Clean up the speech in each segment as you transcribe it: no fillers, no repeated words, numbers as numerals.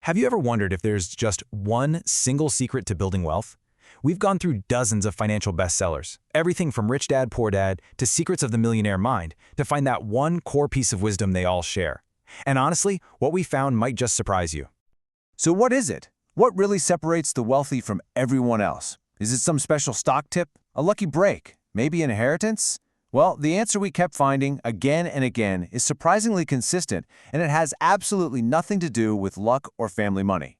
Have you ever wondered if there's just one single secret to building wealth? We've gone through dozens of financial bestsellers, everything from Rich Dad, Poor Dad to Secrets of the Millionaire Mind, to find that one core piece of wisdom they all share. And honestly, what we found might just surprise you. So what is it? What really separates the wealthy from everyone else? Is it some special stock tip? A lucky break? Maybe inheritance? Well, the answer we kept finding again and again is surprisingly consistent, and it has absolutely nothing to do with luck or family money.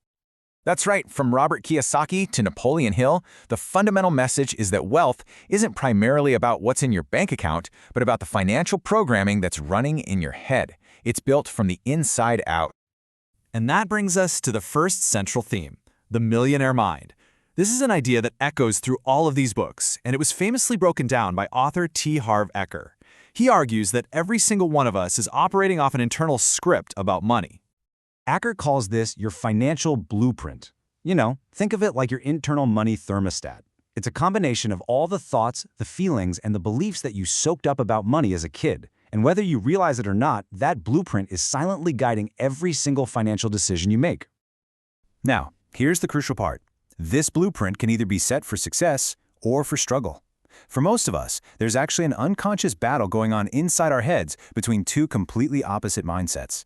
That's right, from Robert Kiyosaki to Napoleon Hill, the fundamental message is that wealth isn't primarily about what's in your bank account, but about the financial programming that's running in your head. It's built from the inside out. And that brings us to the first central theme, the Millionaire Mind. This is an idea that echoes through all of these books, and it was famously broken down by author Harv Eker. He argues that every single one of us is operating off an internal script about money. Eker calls this your financial blueprint. Think of it like your internal money thermostat. It's a combination of all the thoughts, the feelings, and the beliefs that you soaked up about money as a kid. And whether you realize it or not, that blueprint is silently guiding every single financial decision you make. Now, here's the crucial part. This blueprint can either be set for success or for struggle. For most of us, there's actually an unconscious battle going on inside our heads between two completely opposite mindsets.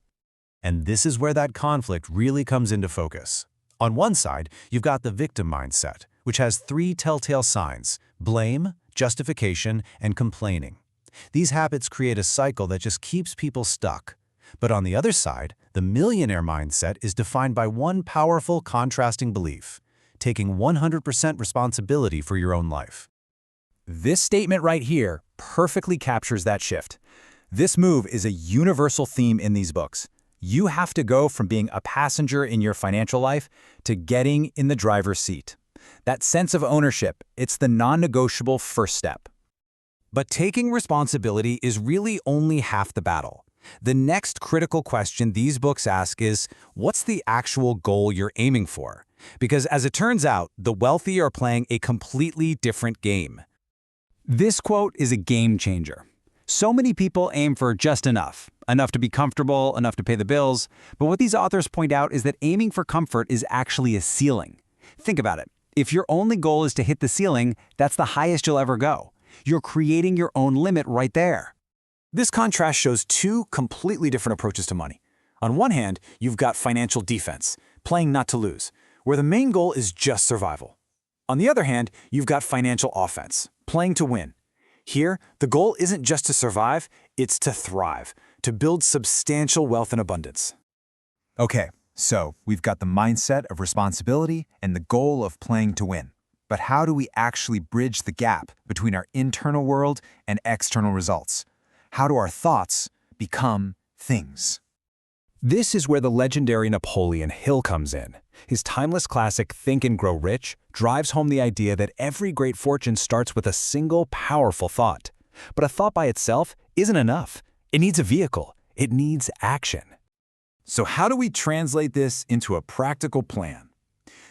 And this is where that conflict really comes into focus. On one side, you've got the victim mindset, which has three telltale signs: blame, justification, and complaining. These habits create a cycle that just keeps people stuck. But on the other side, the millionaire mindset is defined by one powerful contrasting belief: taking 100% responsibility for your own life. This statement right here perfectly captures that shift. This move is a universal theme in these books. You have to go from being a passenger in your financial life to getting in the driver's seat. That sense of ownership, it's the non-negotiable first step. But taking responsibility is really only half the battle. The next critical question these books ask is, what's the actual goal you're aiming for? Because as it turns out, the wealthy are playing a completely different game. This quote is a game changer. So many people aim for just enough to be comfortable, enough to pay the bills. But what these authors point out is that aiming for comfort is actually a ceiling. Think about it. If your only goal is to hit the ceiling, that's the highest you'll ever go. You're creating your own limit right there. This contrast shows two completely different approaches to money. On one hand, you've got financial defense, playing not to lose, where the main goal is just survival. On the other hand, you've got financial offense, playing to win. Here, the goal isn't just to survive, it's to thrive, to build substantial wealth and abundance. Okay, so we've got the mindset of responsibility and the goal of playing to win. But how do we actually bridge the gap between our internal world and external results? How do our thoughts become things? This is where the legendary Napoleon Hill comes in. His timeless classic Think and Grow Rich drives home the idea that every great fortune starts with a single powerful thought. But a thought by itself isn't enough. It needs a vehicle. It needs action. So how do we translate this into a practical plan?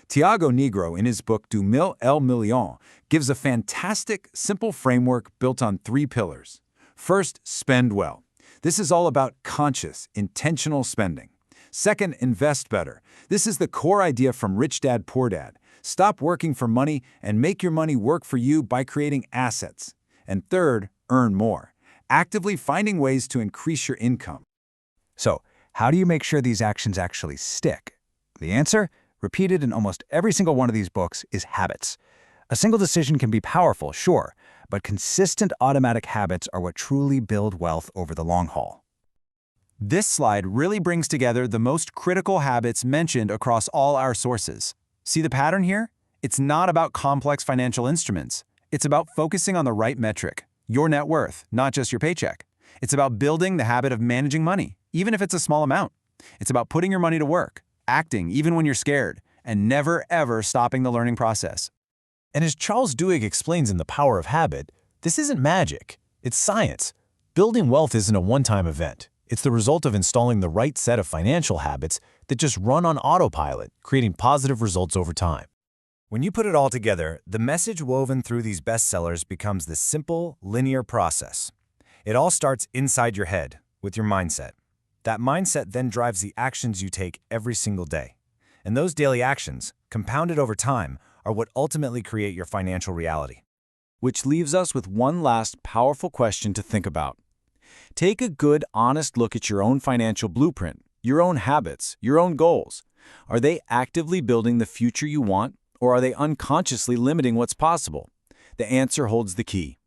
Tiago Negro, in his book Du Mille El Million, gives a fantastic, simple framework built on three pillars. First, spend well. This is all about conscious, intentional spending. Second, invest better. This is the core idea from Rich Dad, Poor Dad. Stop working for money and make your money work for you by creating assets. And third, earn more. Actively finding ways to increase your income. So, how do you make sure these actions actually stick? The answer, repeated in almost every single one of these books, is habits. A single decision can be powerful, sure, but consistent automatic habits are what truly build wealth over the long haul. This slide really brings together the most critical habits mentioned across all our sources. See the pattern here? It's not about complex financial instruments. It's about focusing on the right metric, your net worth, not just your paycheck. It's about building the habit of managing money, even if it's a small amount. It's about putting your money to work, acting even when you're scared, and never ever stopping the learning process. And as Charles Duhigg explains in The Power of Habit, this isn't magic, it's science. Building wealth isn't a one-time event. It's the result of installing the right set of financial habits that just run on autopilot, creating positive results over time. When you put it all together, the message woven through these bestsellers becomes this simple, linear process. It all starts inside your head, with your mindset. That mindset then drives the actions you take every single day. And those daily actions, compounded over time, are what ultimately create your financial reality. Which leaves us with one last powerful question to think about. Take a good, honest look at your own financial blueprint, your own habits, your own goals. Are they actively building the future you want, or are they unconsciously limiting what's possible? The answer holds the key.